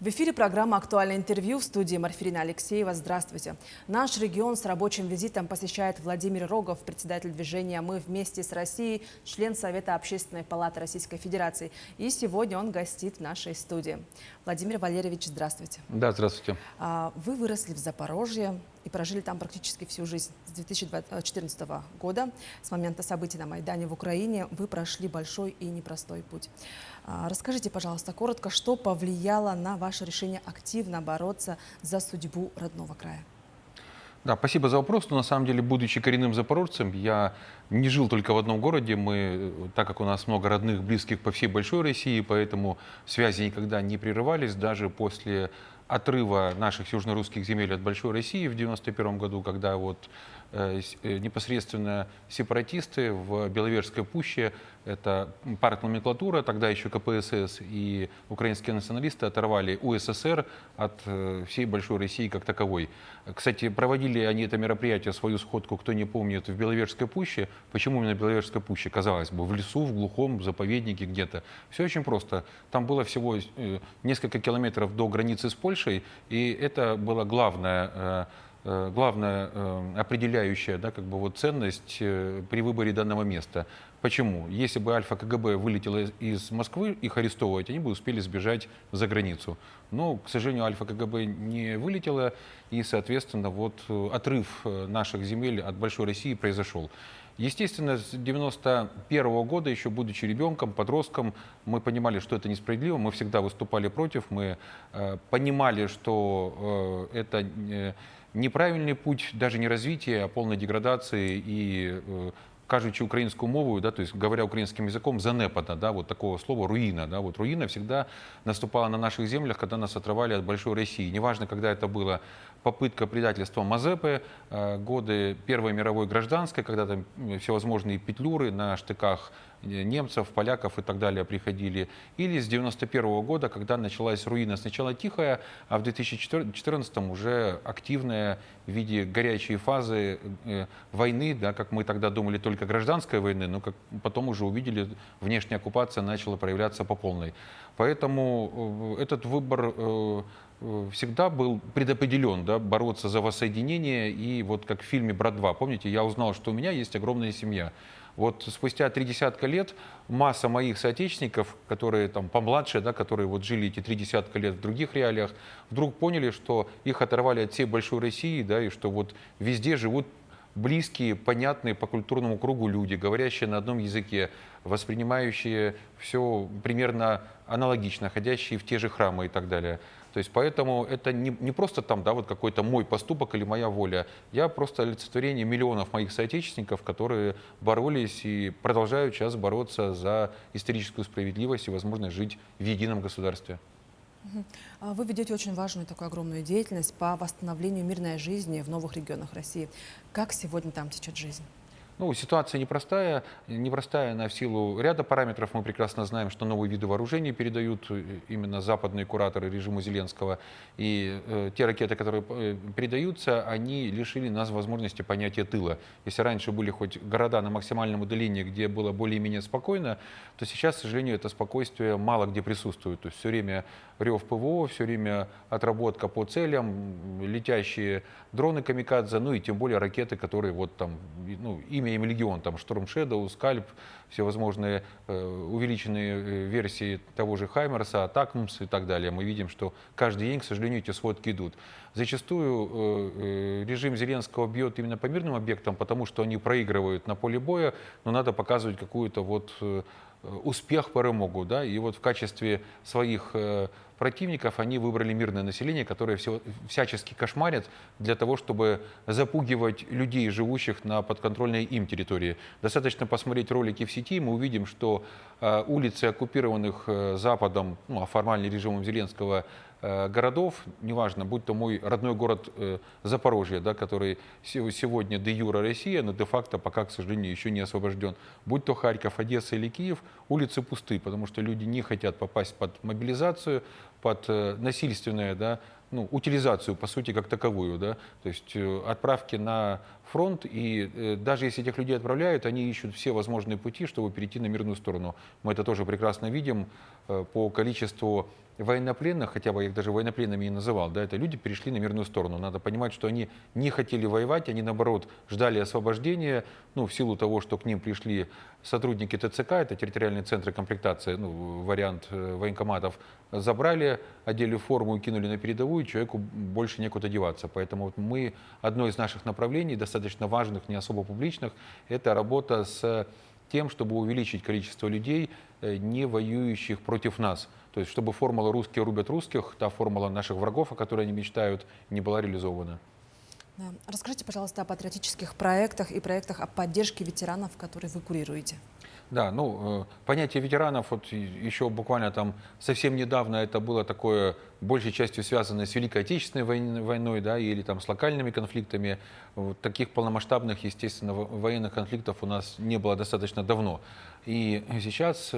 В эфире программа «Актуальное интервью» в студии Марфирина Алексеева. Здравствуйте. Наш регион с рабочим визитом посещает Владимир Рогов, председатель движения «Мы вместе с Россией», член Совета Общественной палаты Российской Федерации. И сегодня он гостит в нашей студии. Владимир Валерьевич, здравствуйте. Да, здравствуйте. Вы выросли в Запорожье и прожили там практически всю жизнь. С 2014 года, с момента событий на Майдане в Украине, вы прошли большой и непростой путь. Расскажите, пожалуйста, коротко, что повлияло на ваше решение активно бороться за судьбу родного края? Да, спасибо за вопрос. Но на самом деле, будучи коренным запорожцем, я не жил только в одном городе. Так как у нас много родных, близких по всей большой России, поэтому связи никогда не прерывались, даже после отрыва наших южно-русских земель от большой России в 1991 году, когда непосредственно сепаратисты в Беловежской пуще, это партноменклатура, тогда еще КПСС, и украинские националисты оторвали УССР от всей большой России как таковой. Кстати, проводили они это мероприятие, свою сходку, кто не помнит, в Беловежской пуще. Почему именно Беловежской пуще? Казалось бы, в лесу, в глухом заповеднике где-то. Все очень просто. Там было всего несколько километров до границы с Польшей, и это было главная определяющая ценность при выборе данного места. Почему? Если бы Альфа-КГБ вылетела из Москвы, их арестовывать, они бы успели сбежать за границу. Но, к сожалению, Альфа-КГБ не вылетела, и, соответственно, отрыв наших земель от большой России произошел. Естественно, с 1991 года, еще будучи ребенком, подростком, мы понимали, что это несправедливо, мы всегда выступали против, мы понимали, что это неправильный путь, даже не развития, а полной деградации и кажучи украинскую мову, то есть говоря украинским языком, занепада, такого слова руина. Руина всегда наступала на наших землях, когда нас отрывали от большой России. Неважно, когда это была попытка предательства Мазепы, годы Первой мировой гражданской, когда там всевозможные петлюры на штыках немцев, поляков и так далее приходили. Или с 1991 года, когда началась руина сначала тихая, а в 2014 уже активная в виде горячей фазы войны, как мы тогда думали, только гражданской войны, но как потом уже увидели, внешняя оккупация начала проявляться по полной. Поэтому этот выбор всегда был предопределен, бороться за воссоединение. И как в фильме «Брат 2», помните, я узнал, что у меня есть огромная семья. Спустя 30 лет масса моих соотечественников, которые там помладше, которые жили эти 30 лет в других реалиях, вдруг поняли, что их оторвали от всей большой России, и что везде живут близкие, понятные по культурному кругу люди, говорящие на одном языке, воспринимающие все примерно аналогично, ходящие в те же храмы и так далее. То есть поэтому это не просто какой-то мой поступок или моя воля. Я просто олицетворение миллионов моих соотечественников, которые боролись и продолжают сейчас бороться за историческую справедливость и возможность жить в едином государстве. Вы ведете очень важную такую огромную деятельность по восстановлению мирной жизни в новых регионах России. Как сегодня там течет жизнь? Ситуация непростая она в силу ряда параметров. Мы прекрасно знаем, что новые виды вооружений передают именно западные кураторы режима Зеленского. И те ракеты, которые передаются, они лишили нас возможности понятия тыла. Если раньше были хоть города на максимальном удалении, где было более-менее спокойно, то сейчас, к сожалению, это спокойствие мало где присутствует. То есть все время рев ПВО, все время отработка по целям, летящие дроны камикадзе, и тем более ракеты, которые имя им легион, Storm Shadow, Скальп, всевозможные увеличенные версии того же Хаймерса, Атакмс и так далее. Мы видим, что каждый день, к сожалению, эти сводки идут. Зачастую режим Зеленского бьет именно по мирным объектам, потому что они проигрывают на поле боя, но надо показывать какую-то успех, перемогу. И в качестве своих противников они выбрали мирное население, которое всячески кошмарят для того, чтобы запугивать людей, живущих на подконтрольной им территории. Достаточно посмотреть ролики в сети, мы увидим, что улицы оккупированных Западом, формально режимом Зеленского, городов, неважно, будь то мой родной город Запорожье, который сегодня де-юре Россия, но де-факто пока, к сожалению, еще не освобожден, будь то Харьков, Одесса или Киев, улицы пусты, потому что люди не хотят попасть под мобилизацию, под насильственное ну, утилизацию, по сути, как таковую, да, то есть отправки на фронт, и даже если этих людей отправляют, они ищут все возможные пути, чтобы перейти на мирную сторону. Мы это тоже прекрасно видим по количеству военнопленных, хотя бы я их даже военнопленными не называл, да, это люди перешли на мирную сторону. Надо понимать, что они не хотели воевать, они, наоборот, ждали освобождения, ну, в силу того, что к ним пришли сотрудники ТЦК, это территориальные центры комплектации, ну, вариант военкоматов, забрали, одели форму и кинули на передовую, человеку больше некуда деваться. Поэтому вот мы, одно из наших направлений, достаточно важных, не особо публичных, это работа с тем, чтобы увеличить количество людей, не воюющих против нас. То есть, чтобы формула «русские рубят русских», та формула наших врагов, о которой они мечтают, не была реализована. Да. Расскажите, пожалуйста, о патриотических проектах и проектах о поддержке ветеранов, которые вы курируете. Да, ну, понятие ветеранов, вот еще буквально там совсем недавно это было такое, большей частью связанное с Великой Отечественной войной, да, или там с локальными конфликтами. Вот таких полномасштабных, естественно, военных конфликтов у нас не было достаточно давно. И сейчас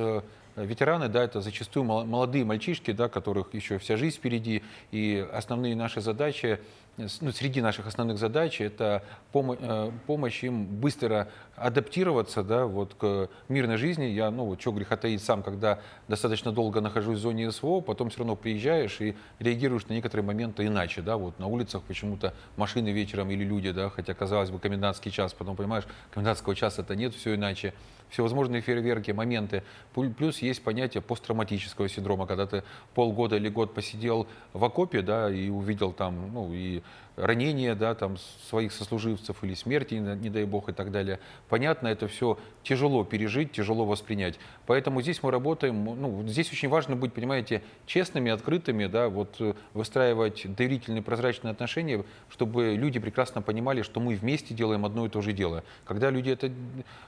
ветераны, да, это зачастую молодые мальчишки, да, которых еще вся жизнь впереди, и основные наши задачи, ну, среди наших основных задач это помощь им быстро адаптироваться, да, вот, к мирной жизни. Я, ну, вот, что греха таить, сам, когда достаточно долго нахожусь в зоне СВО, потом все равно приезжаешь и реагируешь на некоторые моменты иначе, да, вот на улицах почему-то машины вечером или люди, да, хотя, казалось бы, комендантский час, потом понимаешь, комендантского часа-то нет, все иначе. Всевозможные фейерверки, моменты. Плюс есть понятие посттравматического синдрома, когда ты полгода или год посидел в окопе, да, и увидел там, ну, и ранения, да, там, своих сослуживцев или смерти, не дай бог, и так далее. Понятно, это все тяжело пережить, тяжело воспринять. Поэтому здесь мы работаем, ну, здесь очень важно быть, понимаете, честными, открытыми, да, вот, выстраивать доверительные, прозрачные отношения, чтобы люди прекрасно понимали, что мы вместе делаем одно и то же дело. Когда люди это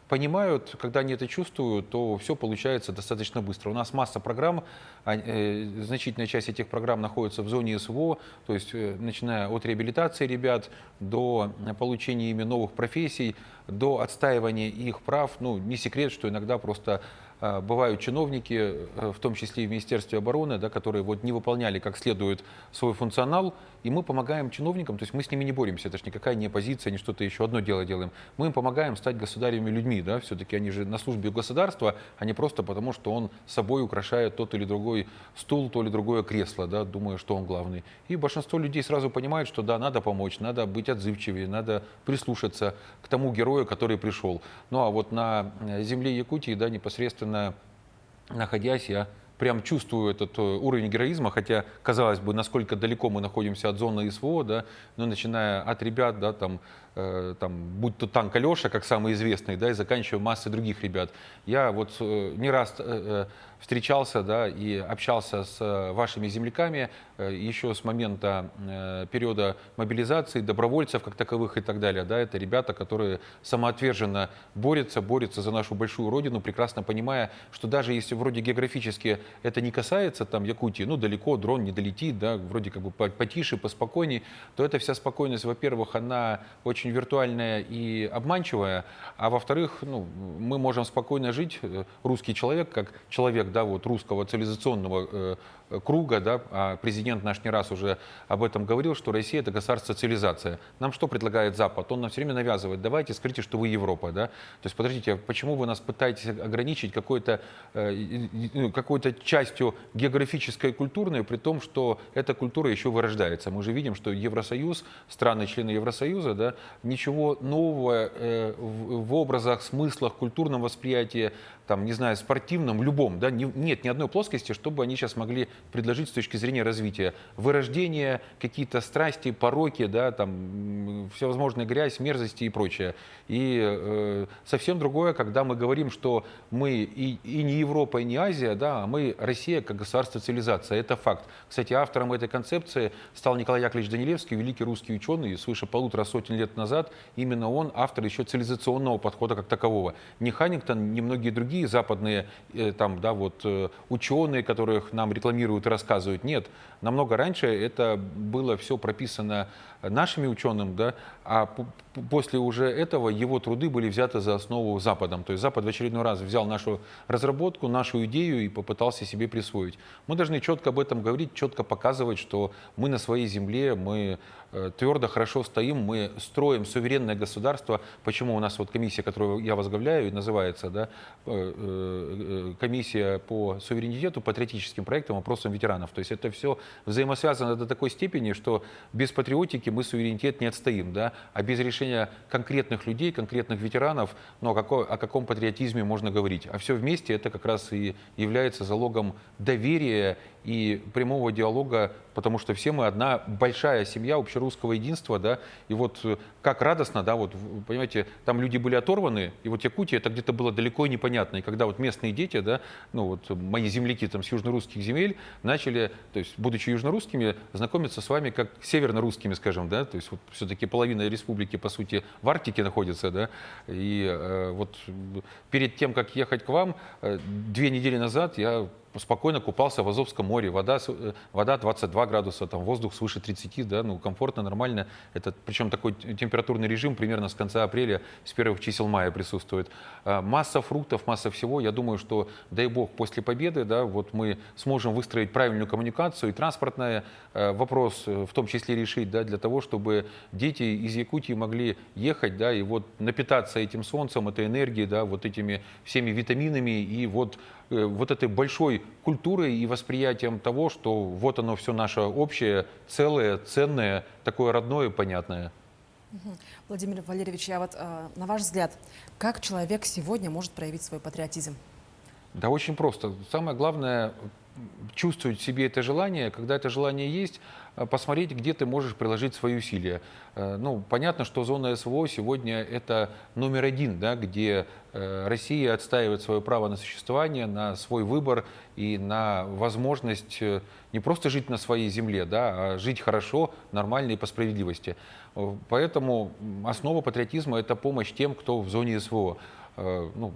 понимают, когда они это чувствуют, то все получается достаточно быстро. У нас масса программ, значительная часть этих программ находится в зоне СВО, то есть начиная от реабилитации ребят до получения ими новых профессий, до отстаивания их прав. Ну, не секрет, что иногда просто бывают чиновники, в том числе и в Министерстве обороны, да, которые вот не выполняли как следует свой функционал, и мы помогаем чиновникам, то есть мы с ними не боремся, это же никакая не оппозиция, не что-то еще, одно дело делаем. Мы им помогаем стать государевыми людьми, да, все-таки они же на службе государства, а не просто потому, что он собой украшает тот или другой стул, то или другое кресло, да, думая, что он главный. И большинство людей сразу понимают, что да, надо помочь, надо быть отзывчивее, надо прислушаться к тому герою, который пришел. Ну а вот на земле Якутии, да, непосредственно находясь, я прям чувствую этот уровень героизма, хотя, казалось бы, насколько далеко мы находимся от зоны СВО, да, но начиная от ребят, да, там, будь то танк Алеша, как самый известный, да, и заканчивая массой других ребят. Я вот не раз встречался, да, и общался с вашими земляками еще с момента периода мобилизации, добровольцев как таковых и так далее. Да, это ребята, которые самоотверженно борются за нашу большую родину, прекрасно понимая, что даже если вроде географически это не касается там Якутии, ну далеко, дрон не долетит, да, вроде как бы потише, поспокойней, то эта вся спокойность, во-первых, она очень виртуальная и обманчивая, а во-вторых, ну, мы можем спокойно жить, русский человек, как человек, да, вот русского цивилизационного круга, да, а президент наш не раз уже об этом говорил, что Россия — это государство-цивилизация. Нам что предлагает Запад? Он нам все время навязывает: давайте скажите, что вы Европа, да? То есть, подождите, почему вы нас пытаетесь ограничить какой-то частью географической и культурной, при том, что эта культура еще вырождается? Мы же видим, что Евросоюз, страны-члены Евросоюза, да, ничего нового в образах, смыслах, культурном восприятии, там, не знаю, спортивном, любом, да, нет ни одной плоскости, чтобы они сейчас могли предложить с точки зрения развития. Вырождение, какие-то страсти, пороки, да, там, всевозможная грязь, мерзости и прочее. И совсем другое, когда мы говорим, что мы и не Европа, и не Азия, да, а мы Россия как государство-цивилизация. Это факт. Кстати, автором этой концепции стал Николай Яковлевич Данилевский, великий русский ученый, свыше 1,5 сотен лет назад назад именно он автор еще цивилизационного подхода как такового. Не Ханнингтон, не многие другие западные там, да, вот, ученые, которых нам рекламируют и рассказывают. Нет, намного раньше это было все прописано нашими учеными, да, а после уже этого его труды были взяты за основу Западом. То есть Запад в очередной раз взял нашу разработку, нашу идею и попытался себе присвоить. Мы должны четко об этом говорить, четко показывать, что мы на своей земле, мы твердо, хорошо стоим, мы строим суверенное государство. Почему у нас вот комиссия, которую я возглавляю, называется, да, комиссия по суверенитету, патриотическим проектам, вопросам ветеранов. То есть это все взаимосвязано до такой степени, что без патриотики мы суверенитет не отстоим, да, а без решения конкретных людей, конкретных ветеранов, ну, о каком патриотизме можно говорить? А все вместе это как раз и является залогом доверия и прямого диалога, потому что все мы одна большая семья общерусского единства, да, и вот как радостно, да, вот, понимаете, там люди были оторваны, и вот Якутия это где-то было далеко и непонятно, и когда вот местные дети, да, ну вот мои земляки там с южнорусских земель начали, то есть будучи южнорусскими, знакомиться с вами как севернорусскими, скажем, да, то есть вот все-таки половина республики, по сути, в Арктике находится, да, и вот перед тем, как ехать к вам, 2 недели назад я спокойно купался в Азовском море, вода 22 градуса, там воздух свыше 30, да, ну комфортно, нормально. Это, причем такой температурный режим примерно с конца апреля, с первых чисел мая присутствует. Масса фруктов, масса всего. Я думаю, что, дай бог, после победы, да, вот мы сможем выстроить правильную коммуникацию и транспортный вопрос в том числе решить, да, для того, чтобы дети из Якутии могли ехать, да, и вот напитаться этим солнцем, этой энергией, да, вот этими всеми витаминами и вот этой большой культурой и восприятием того, что вот оно все наше общее, целое, ценное, такое родное и понятное. Владимир Валерьевич, я вот, на ваш взгляд, как человек сегодня может проявить свой патриотизм? Да очень просто. Самое главное чувствовать в себе это желание. Когда это желание есть, посмотреть, где ты можешь приложить свои усилия. Ну, понятно, что зона СВО сегодня это номер 1, да, где Россия отстаивает свое право на существование, на свой выбор и на возможность не просто жить на своей земле, да, а жить хорошо, нормально и по справедливости. Поэтому основа патриотизма – это помощь тем, кто в зоне СВО. Ну,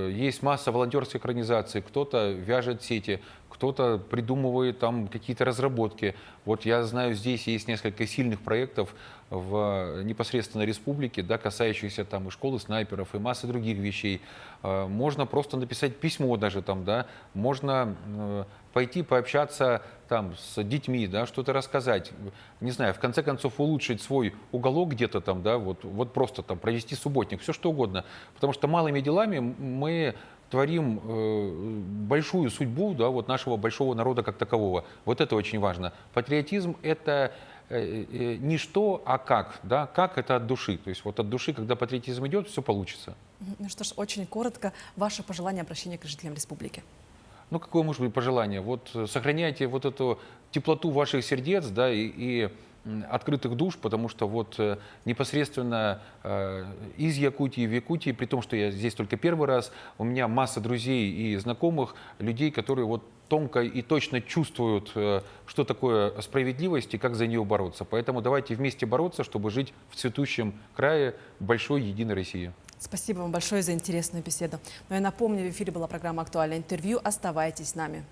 есть масса волонтерских организаций, кто-то вяжет сети, кто-то придумывает там какие-то разработки. Вот я знаю, здесь есть несколько сильных проектов в непосредственно республике, да, касающихся там и школы снайперов, и массы других вещей. Можно просто написать письмо даже там, да, можно пойти пообщаться там с детьми, да, что-то рассказать, не знаю, в конце концов улучшить свой уголок где-то там, да, вот просто там провести субботник, все что угодно. Потому что малыми делами мы творим большую судьбу, да, вот нашего большого народа как такового. Вот это очень важно. Патриотизм – это не что, а как. Да? Как – это от души. То есть вот от души, когда патриотизм идет, все получится. Ну что ж, очень коротко, ваше пожелание обращения к жителям республики. Ну, какое может быть пожелание? Вот сохраняйте вот эту теплоту ваших сердец, да, и открытых душ, потому что вот непосредственно из Якутии в Якутии, при том, что я здесь только первый раз, у меня масса друзей и знакомых, людей, которые вот тонко и точно чувствуют, что такое справедливость и как за нее бороться. Поэтому давайте вместе бороться, чтобы жить в цветущем крае большой единой России. Спасибо вам большое за интересную беседу. Но я напомню, в эфире была программа «Актуальное интервью». Оставайтесь с нами.